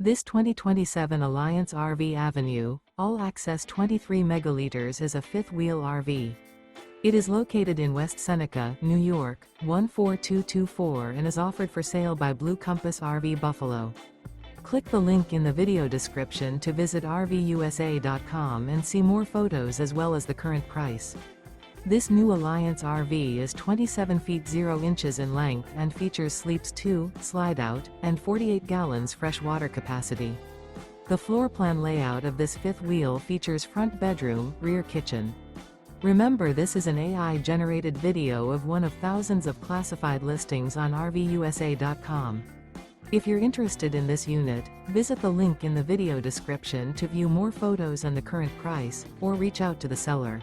This 2027 Alliance RV Avenue, all-access 23 megaliters is a fifth-wheel RV. It is located in West Seneca, New York, 14224 and is offered for sale by Blue Compass RV Buffalo. Click the link in the video description to visit RVUSA.com and see more photos as well as the current price. This new Alliance RV is 27 feet 0 inches in length and features sleeps 2, Slideout, and 48 gallons fresh water capacity. The floor plan layout of this fifth wheel features front bedroom, rear kitchen. Remember, this is an AI-generated video of one of thousands of classified listings on RVUSA.com. If you're interested in this unit, visit the link in the video description to view more photos and the current price, or reach out to the seller.